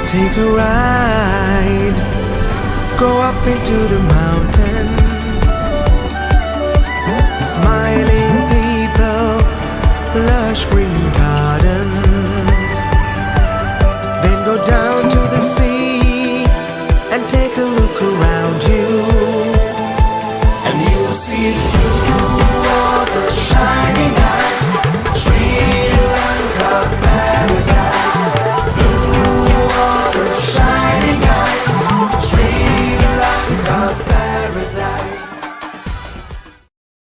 Take a ride, go up into the mountains. Smiling people, lush green